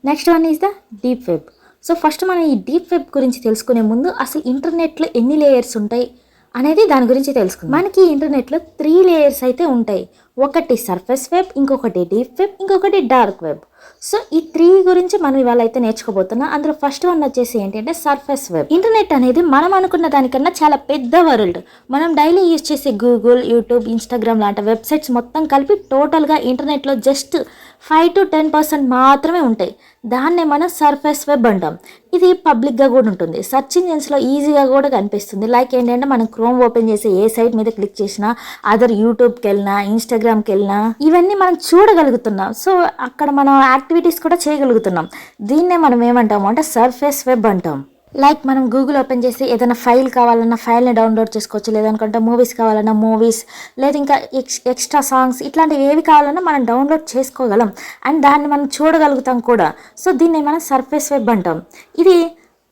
Next one is the deep web. So first మనం ఈ deep web గురించి తెలుసుకునే ముందు అసలు ఇంటర్నెట్లో ఎన్ని లేయర్స్ ఉంటాయి అనేది దాని గురించి తెలుసుకుందాం. మనకి ఇంటర్నెట్లో 3 లేయర్స్ అయితే ఉంటాయి. ఒకటి సర్ఫేస్ వెబ్, ఇంకొకటి డీప్ వెబ్, ఇంకొకటి డార్క్ వెబ్. సో ఈ 3 గురించి మనం ఇవాళ అయితే నేర్చుకోబోతున్నాం. అందులో ఫస్ట్ వన్ వచ్చేసి ఏంటంటే సర్ఫేస్ వెబ్. ఇంటర్నెట్ అనేది మనం అనుకున్న దానికన్నా చాలా పెద్ద వరల్డ్. మనం డైలీ యూజ్ చేసే గూగుల్, యూట్యూబ్, ఇన్స్టాగ్రామ్ లాంటి వెబ్సైట్స్ మొత్తం కలిపి టోటల్గా ఇంటర్నెట్లో జస్ట్ 5-10% మాత్రమే ఉంటాయి. దాన్నే మనం సర్ఫేస్ వెబ్ అంటాం. ఇది పబ్లిక్గా కూడా ఉంటుంది. సెర్చ్ ఇంజిన్స్లో ఈజీగా కూడా కనిపిస్తుంది. లైక్ ఏంటంటే మనం క్రోమ్ ఓపెన్ చేసి ఏ సైట్ మీద క్లిక్ చేసినా, అదర్ యూట్యూబ్కి వెళ్ళినా, ఇన్స్టాగ్రామ్కి వెళ్ళినా ఇవన్నీ మనం చూడగలుగుతున్నాం. సో అక్కడ మనం యాక్టివిటీస్ కూడా చేయగలుగుతున్నాం. దీన్నే మనం ఏమంటాము అంటే సర్ఫేస్ వెబ్ అంటాం. లైక్ మనం గూగుల్ ఓపెన్ చేసి ఏదైనా ఫైల్ కావాలన్నా ఫైల్ని డౌన్లోడ్ చేసుకోవచ్చు, లేదనుకుంటే మూవీస్ కావాలన్నా మూవీస్, లేదా ఇంకా ఎక్స్ట్రా సాంగ్స్ ఇట్లాంటివి ఏవి కావాలన్నా మనం డౌన్లోడ్ చేసుకోగలం అండ్ దాన్ని మనం చూడగలుగుతాం కూడా. సో దీన్ని మనం సర్ఫేస్ వెబ్ అంటాం. ఇది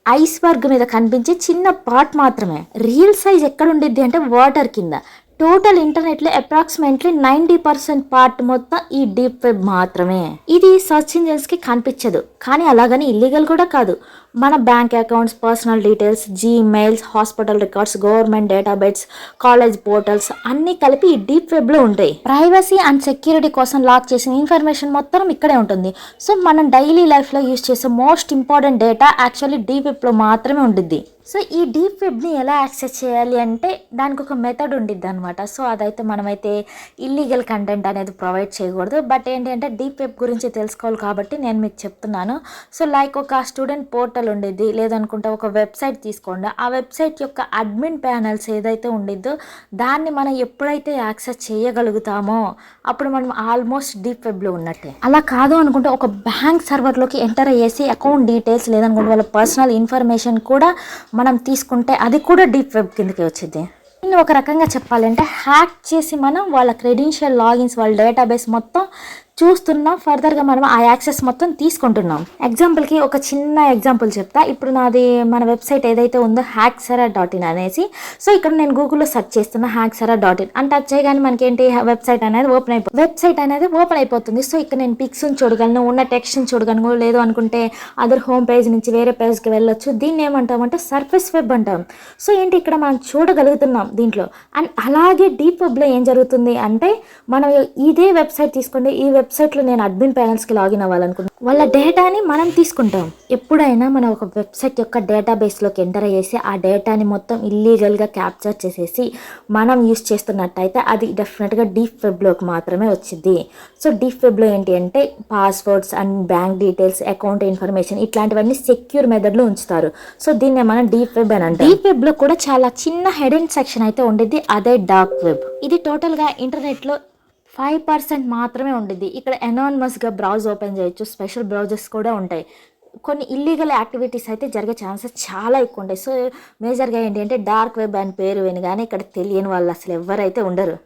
ఐస్బర్గ్ మీద కనిపించే చిన్న పార్ట్ మాత్రమే. రియల్ సైజ్ ఎక్కడ ఉండిద్ది అంటే వాటర్ కింద. టోటల్ ఇంటర్నెట్లో అప్రాక్సిమేట్లీ 90% పార్ట్ మొత్తం ఈ డీప్ వెబ్ మాత్రమే. ఇది సర్చ్ ఇంజిన్స్కి కనిపించదు, కానీ అలాగని ఇల్లీగల్ కూడా కాదు. మన bank accounts, personal details, Gmails, hospital records, government database, college portals అన్నీ కలిపి ఈ డీప్ వెబ్లో ఉంటాయి. ప్రైవసీ అండ్ సెక్యూరిటీ కోసం లాక్ చేసిన ఇన్ఫర్మేషన్ మొత్తం ఇక్కడే ఉంటుంది. సో మనం డైలీ లైఫ్లో యూజ్ చేసే most important data actually deep వెబ్లో మాత్రమే ఉంటుంది. సో ఈ డీప్ వెబ్ని ఎలా యాక్సెస్ చేయాలి అంటే దానికి ఒక మెథడ్ ఉండిద్ది అనమాట. సో అదైతే మనమైతే ఇల్లీగల్ కంటెంట్ అనేది ప్రొవైడ్ చేయకూడదు. బట్ ఏంటంటే డీప్ వెబ్ గురించి తెలుసుకోవాలి కాబట్టి నేను మీకు చెప్తున్నాను. సో లైక్ ఒక స్టూడెంట్ పోర్టల్ ఉండిద్ది, లేదనుకుంటే ఒక వెబ్సైట్ తీసుకోండి. ఆ వెబ్సైట్ యొక్క అడ్మిన్ ప్యానల్స్ ఏదైతే ఉండిద్దో దాన్ని మనం ఎప్పుడైతే యాక్సెస్ చేయగలుగుతామో అప్పుడు మనం ఆల్మోస్ట్ డీప్ వెబ్లో ఉన్నట్టే. అలా కాదు అనుకుంటే ఒక బ్యాంక్ సర్వర్లోకి ఎంటర్ అయ్యేసి అకౌంట్ డీటెయిల్స్, లేదనుకుంటే వాళ్ళ పర్సనల్ ఇన్ఫర్మేషన్ కూడా మనం తీసుకుంటే అది కూడా డీప్ వెబ్ కిందకి వచ్చింది. దీన్ని ఒక రకంగా చెప్పాలంటే హ్యాక్ చేసి మనం వాళ్ళ క్రెడెన్షియల్ లాగిన్స్, వాళ్ళ డేటాబేస్ మొత్తం చూస్తున్నాం. ఫర్దర్గా మనం ఆ యాక్సెస్ మొత్తం తీసుకుంటున్నాం. ఎగ్జాంపుల్కి ఒక చిన్న ఎగ్జాంపుల్ చెప్తా. ఇప్పుడు నాది మన వెబ్సైట్ ఏదైతే ఉందో hackserver.in అనేసి. సో ఇక్కడ నేను గూగుల్లో సెర్చ్ చేస్తున్నా hackserver.in అని టచ్ చేయగానే మనకేంటి వెబ్సైట్ అనేది ఓపెన్ అయిపోతుంది. సో ఇక్కడ నేను పిక్స్ని చూడగలను, ఉన్న టెక్స్ట్ని చూడగలను, లేదు అనుకుంటే అదర్ హోమ్ పేజ్ నుంచి వేరే పేజ్కి వెళ్ళొచ్చు. దీన్ని ఏమంటామంటే సర్ఫేస్ వెబ్ అంటాం. సో ఏంటి ఇక్కడ మనం చూడగలుగుతున్నాం దీంట్లో. అండ్ అలాగే డీప్ వెబ్లో ఏం జరుగుతుంది అంటే మనం ఇదే వెబ్సైట్ తీసుకోండి. ఈ వెబ్సైట్లో నేను అడ్మిన్ ప్యానల్స్కి లాగిన్ అవ్వాలనుకుంటున్నాను. వాళ్ళ డేటాని మనం తీసుకుంటాం. ఎప్పుడైనా మనం ఒక వెబ్సైట్ యొక్క డేటాబేస్లోకి ఎంటర్ అయ్యేసి ఆ డేటాని మొత్తం ఇల్లీగల్గా క్యాప్చర్ చేసేసి మనం యూస్ చేస్తున్నట్టయితే అది డెఫినెట్గా డీప్ వెబ్లోకి మాత్రమే వచ్చింది. సో డీప్ వెబ్లో ఏంటి అంటే passwords and bank details, account information ఇట్లాంటివన్నీ సెక్యూర్ మెథడ్లో ఉంచుతారు. సో దీన్ని మనం డీప్ వెబ్ అని అంటాం. డీప్ వెబ్లో కూడా చాలా చిన్న హెడెన్ సెక్షన్ అయితే ఉండేది, అదే డార్క్ వెబ్. ఇది టోటల్గా ఇంటర్నెట్లో 5% మాత్రమే ఉండిద్ది. ఇక్కడ ఎనానిమస్గా బ్రౌజ్ ఓపెన్ చేయొచ్చు, స్పెషల్ బ్రౌజర్స్ కూడా ఉంటాయి. కొన్ని ఇల్లీగల్ యాక్టివిటీస్ అయితే జరిగే ఛాన్సెస్ చాలా ఎక్కువ ఉంటాయి. సో మేజర్గా ఏంటి అంటే డార్క్ వెబ్ అని పేరు వినగానే ఇక్కడ తెలియని వాళ్ళు అసలు ఎవరైతే ఉండరు.